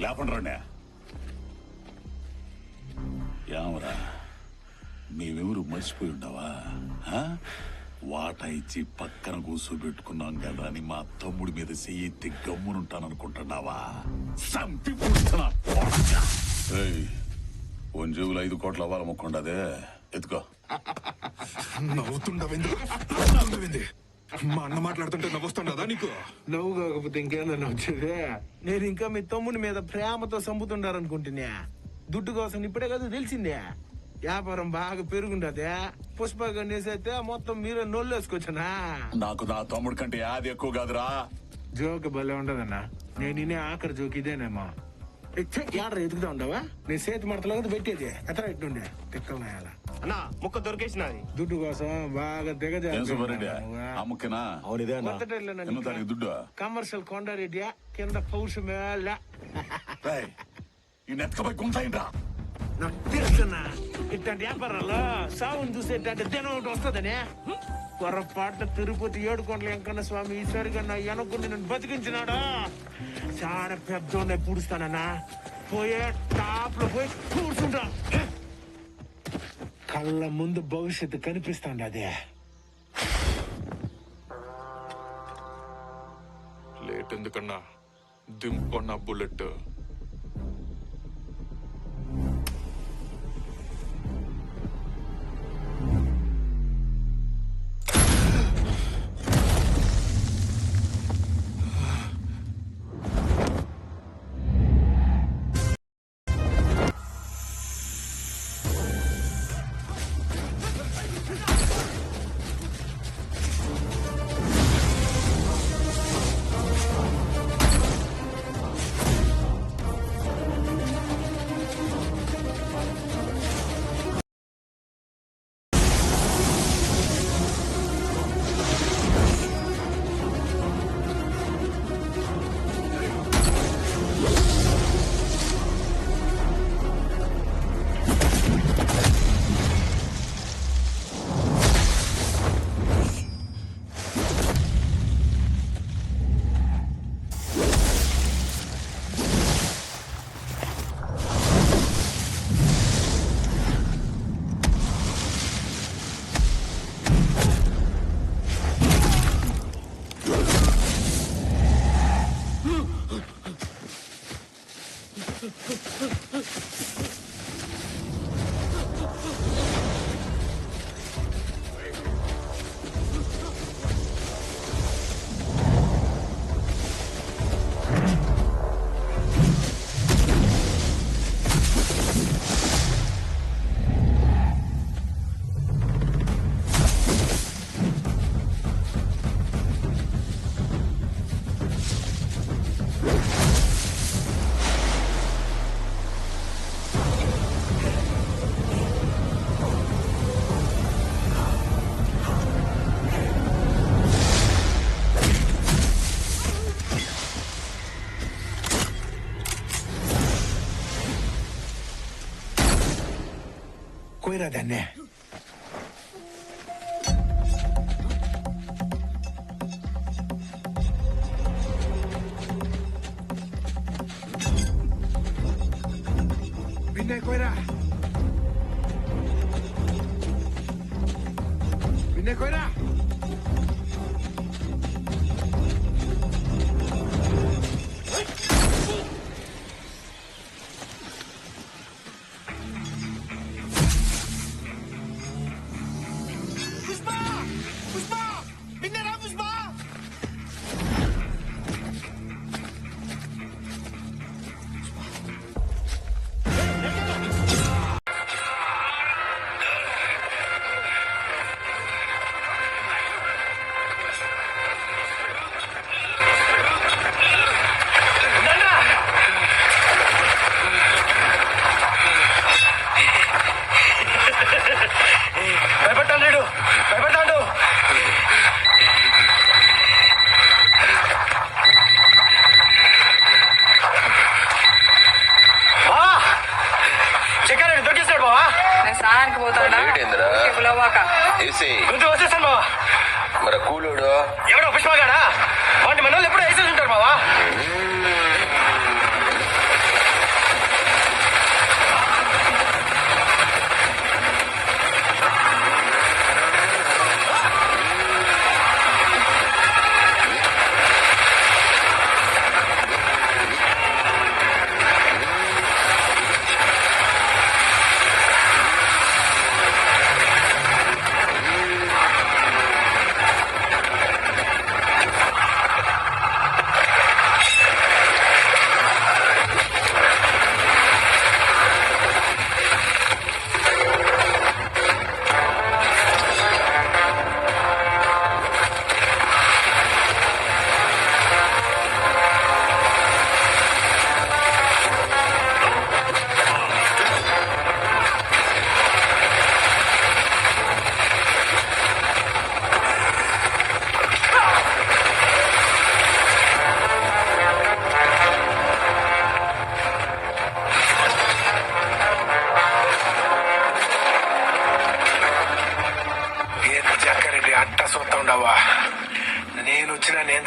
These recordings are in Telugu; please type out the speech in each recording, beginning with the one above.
లేపండి రండి. ఏమరా మేమెవరు మర్చిపోయి ఉండవా? వాటా ఇచ్చి పక్కన కూర్చోబెట్టుకున్నాం కదా అని మా తమ్ముడి మీద చెయ్యి గమ్మునుంటాననుకుంటున్నావా? సంపి పుడుతున్నా. జేబులు 5 కోట్ల అవ్వాలి మొక్కండదే ఎత్తుకో. నవ్వుతుండవింది. మా అన్న మాట్లాడుతుంటే నవ్వుస్తుండదా నీకు? నవ్వు కాకపోతే ఇంకేందన్నా వచ్చేది? నేను ఇంకా మీ తమ్ముని మీద ప్రేమతో సంపుతుండారనుకుంటున్నా. దుడ్డు కోసం ఇప్పుడే కదా తెలిసిందే. వ్యాపారం బాగా పెరుగుండదే. పుష్పగా నేసైతే మొత్తం మీరే నోళ్ళేసుకొచ్చానా? నాకు నా తమ్ముడి కంటే యాది ఎక్కువ కాదురా. జోక్ భలే ఉండదన్నా. నేను ఇనే ఆఖరి జోక్ ఇదేనేమో. ఏడ్రా ఎదుగుతా ఉండవా? నేను చేతి మడతలో పెట్టేది ఎత్తరా ఇట్టుండే తిక్కలనాయాల అన్నా ముక్క దొరికేసినది. దుడ్డు కోసం బాగా దిగజారెడ్డి దుడ్డు కమర్షియల్ కొండారెడ్డి కింద పౌరుషమేళ నెత్తకపోయి గుంటాయిండ్రా. నాకు తెలుసున్నా ఇట్లాంటి వ్యాపారాల్లో సాగుని చూసేటంటే దినం ఒకటి వస్తుందని. పొరపాటు తిరుపతి ఏడుకొండల వెంకన్న స్వామి ఈశ్వరిగా నా వెనక్కుండి నన్ను బతికించినాడా. చాలా పెద్ద ఉన్నాయి పూడుస్తానన్నా. పోయే టాప్ లో పోయి కూర్చుంటా. కళ్ళ ముందు భవిష్యత్తు కనిపిస్తాండి అదే. లేట్ ఎందుకన్నా? దింపన్నా బుల్లెట్. కోయిరా దాన్నే. వినయ్ కోయిరా. వినయ్ కోయిరా.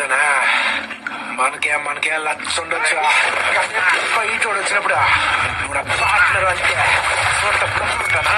ఉండనా మనకే లక్ష ఉండొచ్చు బయట వచ్చినప్పుడు నువ్వు నా పార్ట్నర్ అంటే ఉంటానా